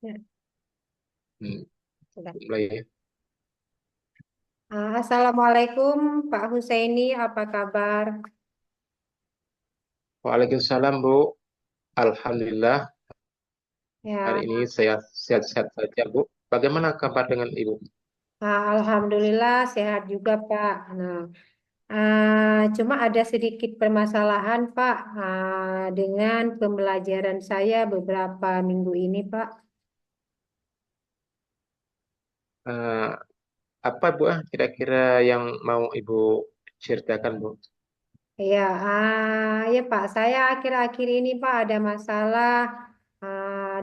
Ya, Hmm, sudah. mulai ya. Assalamualaikum Pak Husaini, apa kabar? Waalaikumsalam Bu. Alhamdulillah hari Ya, ini saya sehat-sehat saja Bu. Bagaimana kabar dengan Ibu? Alhamdulillah sehat juga Pak. Nah, cuma ada sedikit permasalahan Pak dengan pembelajaran saya beberapa minggu ini Pak. Eh, apa Bu kira-kira yang mau Ibu ceritakan Bu? Ya, ya Pak, saya akhir-akhir ini Pak ada masalah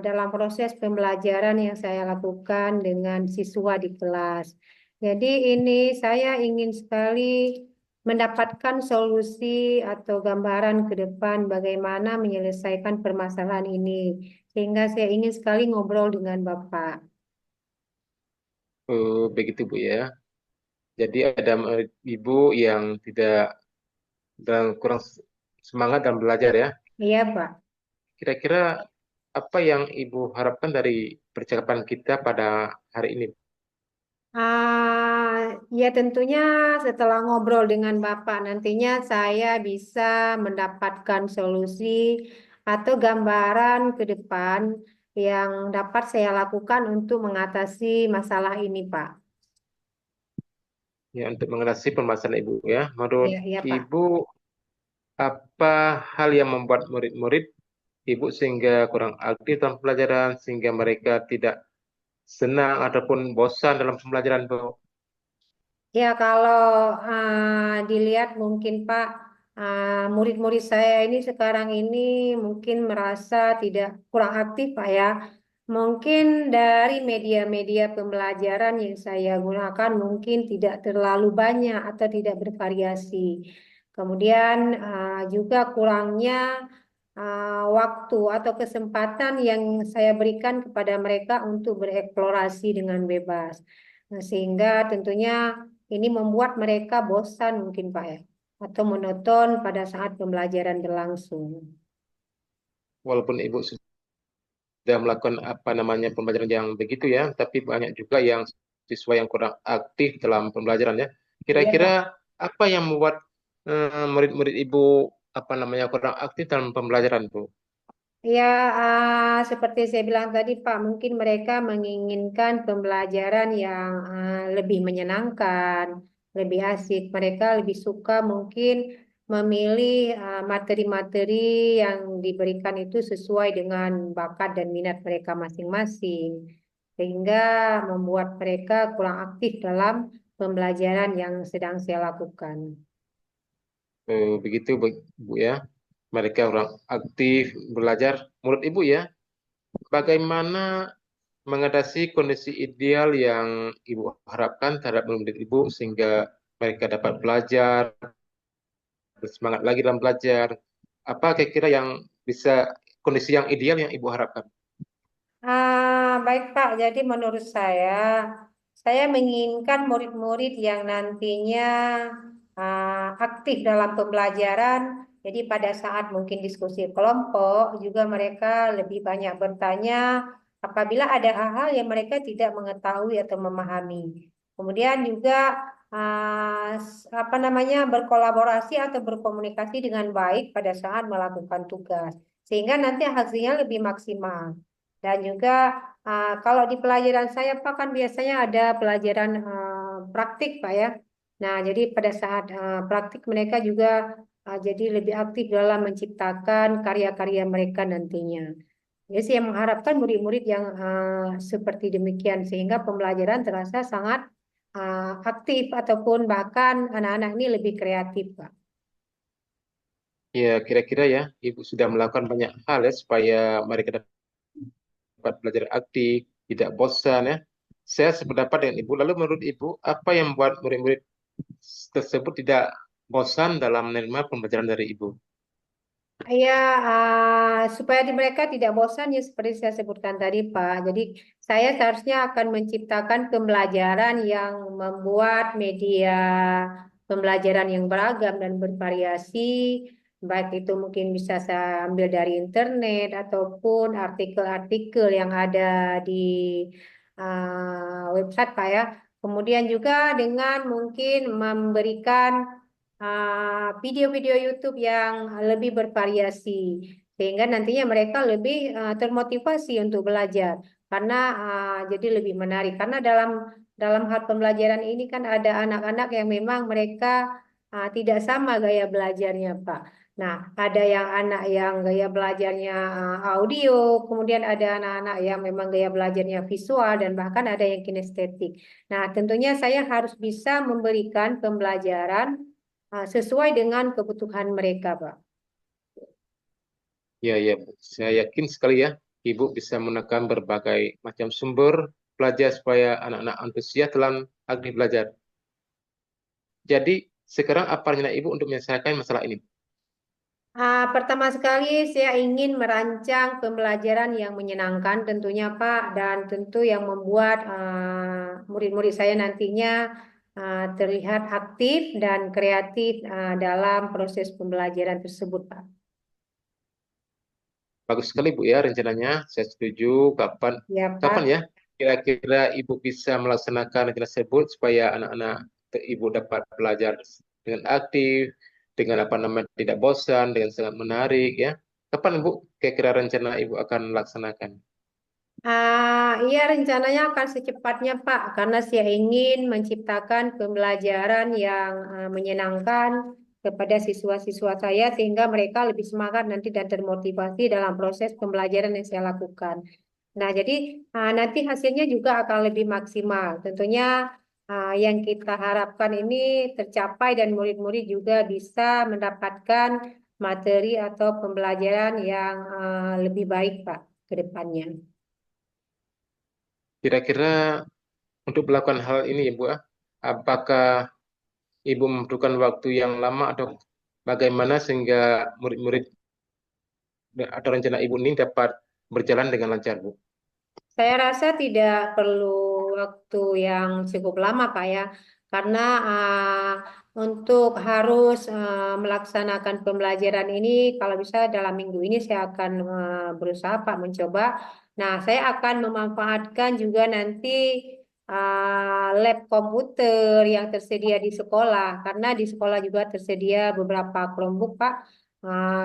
dalam proses pembelajaran yang saya lakukan dengan siswa di kelas. Jadi ini saya ingin sekali mendapatkan solusi atau gambaran ke depan bagaimana menyelesaikan permasalahan ini. Sehingga saya ingin sekali ngobrol dengan Bapak. Begitu Bu ya. Jadi ada Ibu yang tidak dan kurang semangat dalam belajar ya. Iya Pak. Kira-kira apa yang Ibu harapkan dari percakapan kita pada hari ini? Ya tentunya setelah ngobrol dengan Bapak nantinya saya bisa mendapatkan solusi atau gambaran ke depan yang dapat saya lakukan untuk mengatasi masalah ini, Pak. Ya, untuk mengatasi permasalahan Ibu ya. Menurut Ya, ya Pak. Ibu, apa hal yang membuat murid-murid Ibu sehingga kurang aktif dalam pelajaran, sehingga mereka tidak senang ataupun bosan dalam pembelajaran, Bu? Ya, kalau dilihat mungkin Pak, murid-murid saya ini sekarang ini mungkin merasa tidak kurang aktif Pak ya. Mungkin dari media-media pembelajaran yang saya gunakan mungkin tidak terlalu banyak atau tidak bervariasi. Kemudian juga kurangnya waktu atau kesempatan yang saya berikan kepada mereka untuk bereksplorasi dengan bebas. Nah, sehingga tentunya ini membuat mereka bosan mungkin Pak ya, atau monoton pada saat pembelajaran berlangsung. Walaupun Ibu sudah melakukan apa namanya pembelajaran yang begitu ya, tapi banyak juga yang siswa yang kurang aktif dalam pembelajaran ya. Iya Kira-kira Pak. apa yang membuat murid-murid Ibu apa namanya kurang aktif dalam pembelajaran, Bu? Ya, seperti saya bilang tadi Pak, mungkin mereka menginginkan pembelajaran yang lebih menyenangkan, lebih asik. Mereka lebih suka mungkin memilih materi-materi yang diberikan itu sesuai dengan bakat dan minat mereka masing-masing, sehingga membuat mereka kurang aktif dalam pembelajaran yang sedang saya lakukan. Begitu, Bu ya. Mereka kurang aktif belajar. Menurut Ibu ya, bagaimana mengatasi kondisi ideal yang Ibu harapkan terhadap murid Ibu sehingga mereka dapat belajar, bersemangat lagi dalam belajar. Apa kira-kira yang bisa kondisi yang ideal yang Ibu harapkan? Baik Pak, jadi menurut saya menginginkan murid-murid yang nantinya aktif dalam pembelajaran. Jadi pada saat mungkin diskusi kelompok juga mereka lebih banyak bertanya apabila ada hal-hal yang mereka tidak mengetahui atau memahami. Kemudian juga apa namanya berkolaborasi atau berkomunikasi dengan baik pada saat melakukan tugas, sehingga nanti hasilnya lebih maksimal. Dan juga kalau di pelajaran saya Pak kan biasanya ada pelajaran praktik Pak ya. Nah, jadi pada saat praktik mereka juga jadi lebih aktif dalam menciptakan karya-karya mereka nantinya. Jadi saya mengharapkan murid-murid yang seperti demikian sehingga pembelajaran terasa sangat aktif ataupun bahkan anak-anak ini lebih kreatif Pak. Ya, kira-kira ya, Ibu sudah melakukan banyak hal ya supaya mereka dapat belajar aktif, tidak bosan ya. Saya sependapat dengan Ibu. Lalu menurut Ibu, apa yang membuat murid-murid tersebut tidak bosan dalam menerima pembelajaran dari Ibu? Ya, supaya mereka tidak bosan ya seperti saya sebutkan tadi Pak. Jadi saya seharusnya akan menciptakan pembelajaran yang membuat media pembelajaran yang beragam dan bervariasi, baik itu mungkin bisa saya ambil dari internet ataupun artikel-artikel yang ada di website Pak ya. Kemudian juga dengan mungkin memberikan video-video YouTube yang lebih bervariasi sehingga nantinya mereka lebih termotivasi untuk belajar karena jadi lebih menarik karena dalam hal pembelajaran ini kan ada anak-anak yang memang mereka tidak sama gaya belajarnya Pak. Nah, ada yang anak yang gaya belajarnya audio, kemudian ada anak-anak yang memang gaya belajarnya visual dan bahkan ada yang kinestetik. Nah, tentunya saya harus bisa memberikan pembelajaran sesuai dengan kebutuhan mereka, Pak. Ya, ya, Bu. Saya yakin sekali ya, Ibu bisa menekan berbagai macam sumber belajar supaya anak-anak antusias dalam aktif belajar. Jadi, sekarang apa rencana Ibu untuk menyelesaikan masalah ini? Pertama sekali saya ingin merancang pembelajaran yang menyenangkan tentunya Pak dan tentu yang membuat murid-murid saya nantinya terlihat aktif dan kreatif dalam proses pembelajaran tersebut Pak. Bagus sekali Bu ya rencananya. Saya setuju. Kapan Ya kapan Pak. ya kira-kira Ibu bisa melaksanakan rencana tersebut supaya anak-anak Ibu dapat belajar dengan aktif, dengan apa namanya tidak bosan, dengan sangat menarik ya. Kapan Bu kira-kira rencana Ibu akan melaksanakan? Iya rencananya akan secepatnya Pak, karena saya ingin menciptakan pembelajaran yang menyenangkan kepada siswa-siswa saya sehingga mereka lebih semangat nanti dan termotivasi dalam proses pembelajaran yang saya lakukan. Nah, jadi nanti hasilnya juga akan lebih maksimal. Tentunya yang kita harapkan ini tercapai dan murid-murid juga bisa mendapatkan materi atau pembelajaran yang lebih baik Pak ke depannya. Kira-kira untuk melakukan hal ini ya Bu, apakah Ibu membutuhkan waktu yang lama atau bagaimana sehingga murid-murid atau rencana Ibu ini dapat berjalan dengan lancar Bu? Saya rasa tidak perlu waktu yang cukup lama, Pak ya, karena untuk harus melaksanakan pembelajaran ini, kalau bisa dalam minggu ini saya akan berusaha, Pak, mencoba. Nah, saya akan memanfaatkan juga nanti lab komputer yang tersedia di sekolah, karena di sekolah juga tersedia beberapa Chromebook, Pak.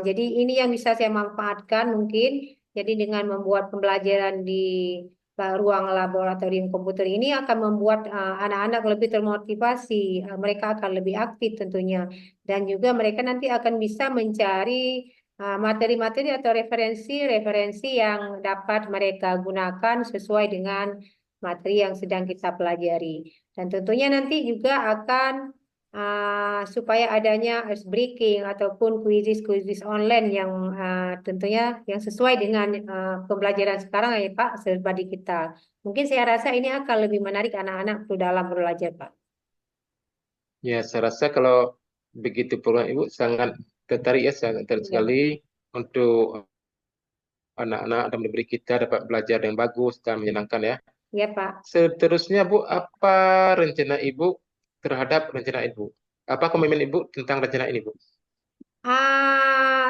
Jadi ini yang bisa saya manfaatkan mungkin. Jadi dengan membuat pembelajaran di ruang laboratorium komputer ini akan membuat anak-anak lebih termotivasi, mereka akan lebih aktif tentunya, dan juga mereka nanti akan bisa mencari materi-materi atau referensi-referensi yang dapat mereka gunakan sesuai dengan materi yang sedang kita pelajari. Dan tentunya nanti juga akan supaya adanya ice breaking ataupun kuisis-kuisis online yang tentunya yang sesuai dengan pembelajaran sekarang ya Pak, serba digital. Mungkin saya rasa ini akan lebih menarik anak-anak untuk dalam belajar Pak. Ya, saya rasa kalau begitu program Ibu sangat tertarik ya, sangat tertarik Iya sekali Pak. untuk anak-anak dan murid kita dapat belajar yang bagus dan menyenangkan ya. Iya Pak. Seterusnya Bu, apa rencana Ibu terhadap rencana Ibu? Apa komitmen Ibu tentang rencana ini Bu?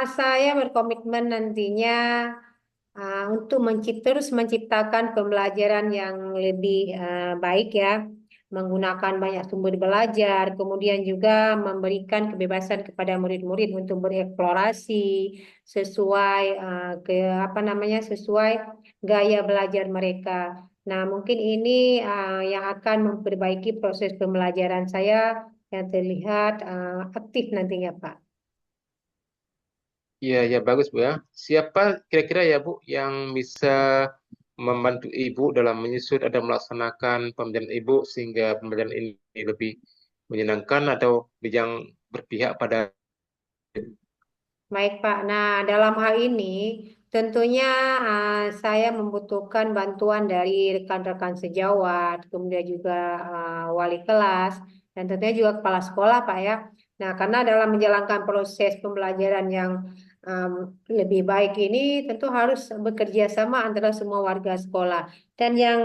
Saya berkomitmen nantinya untuk terus menciptakan pembelajaran yang lebih baik ya, menggunakan banyak sumber belajar, kemudian juga memberikan kebebasan kepada murid-murid untuk bereksplorasi sesuai ke apa namanya sesuai gaya belajar mereka. Nah, mungkin ini yang akan memperbaiki proses pembelajaran saya yang terlihat aktif nantinya, Pak. Iya, ya bagus Bu ya. Siapa kira-kira ya Bu yang bisa membantu Ibu dalam menyusun atau melaksanakan pembelajaran Ibu sehingga pembelajaran ini lebih menyenangkan atau yang berpihak pada. Baik, Pak. Nah, dalam hal ini tentunya saya membutuhkan bantuan dari rekan-rekan sejawat, kemudian juga wali kelas, dan tentunya juga kepala sekolah, Pak ya. Nah, karena dalam menjalankan proses pembelajaran yang um, lebih baik ini tentu harus bekerja sama antara semua warga sekolah. Dan yang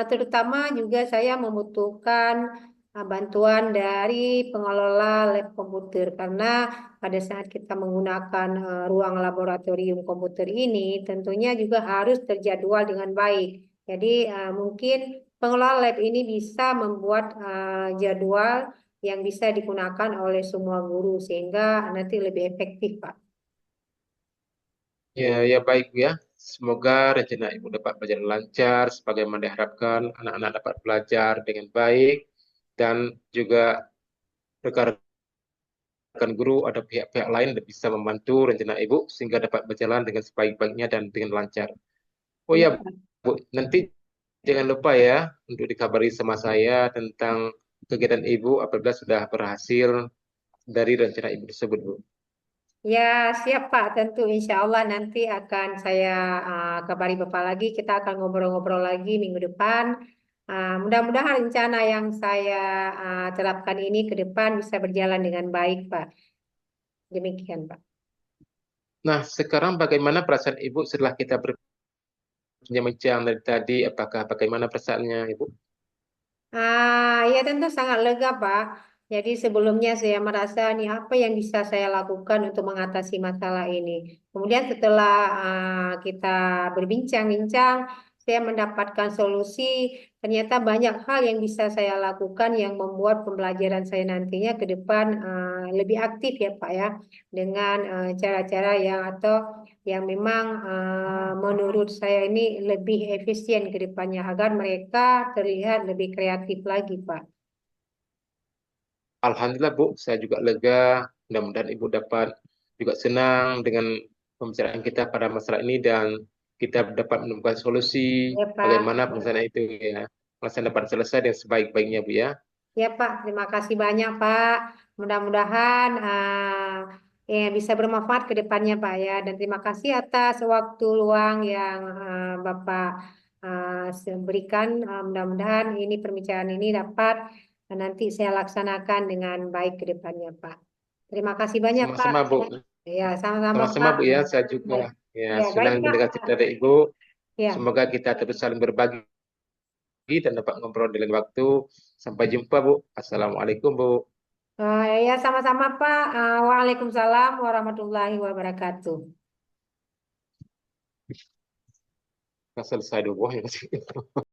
terutama juga saya membutuhkan bantuan dari pengelola lab komputer karena pada saat kita menggunakan ruang laboratorium komputer ini tentunya juga harus terjadwal dengan baik. Jadi mungkin pengelola lab ini bisa membuat jadwal yang bisa digunakan oleh semua guru sehingga nanti lebih efektif, Pak. Ya, ya baik Bu ya. Semoga rencana Ibu dapat berjalan lancar, sebagaimana diharapkan anak-anak dapat belajar dengan baik, dan juga rekan-rekan guru atau pihak-pihak lain bisa membantu rencana Ibu sehingga dapat berjalan dengan sebaik-baiknya dan dengan lancar. Oh ya, Ya, Bu, nanti jangan lupa ya untuk dikabari sama saya tentang kegiatan Ibu apabila sudah berhasil dari rencana Ibu tersebut, Bu. ya, siap Pak. Tentu insya Allah nanti akan saya kabari Bapak lagi. Kita akan ngobrol-ngobrol lagi minggu depan. Mudah-mudahan rencana yang saya terapkan ini ke depan bisa berjalan dengan baik, Pak. Demikian, Pak. Nah, sekarang bagaimana perasaan Ibu setelah kita berbincang dari tadi? Apakah bagaimana perasaannya, Ibu? Ya tentu sangat lega, Pak. Jadi sebelumnya saya merasa nih apa yang bisa saya lakukan untuk mengatasi masalah ini. Kemudian setelah kita berbincang-bincang, saya mendapatkan solusi. Ternyata banyak hal yang bisa saya lakukan yang membuat pembelajaran saya nantinya ke depan lebih aktif ya, Pak ya, dengan cara-cara yang atau yang memang menurut saya ini lebih efisien ke depannya agar mereka terlihat lebih kreatif lagi, Pak. Alhamdulillah, Bu, saya juga lega. Mudah-mudahan Ibu dapat juga senang dengan pembicaraan kita pada masalah ini dan kita dapat menemukan solusi Ya, Pak. bagaimana perencanaan itu ya. Perencanaan dapat selesai dengan sebaik-baiknya, Bu ya. Ya, Pak. Terima kasih banyak, Pak. Mudah-mudahan bisa bermanfaat ke depannya, Pak ya. Dan terima kasih atas waktu luang yang Bapak berikan. Mudah-mudahan ini perbincangan ini dapat nanti saya laksanakan dengan baik ke depannya, Pak. Terima kasih banyak, Pak. Sama-sama, Bu. Ya, sama-sama, Sama-sama, Pak. Bu ya. Saya Baik. juga ya Ya, baik, senang Pak. mendengar cerita dari Ibu. Ya. Semoga kita terus saling berbagi dan dapat ngobrol di lain waktu. Sampai jumpa, Bu. Assalamualaikum, Bu. Ya, sama-sama, Pak. Waalaikumsalam warahmatullahi wabarakatuh. Kita selesai dulu, Bu.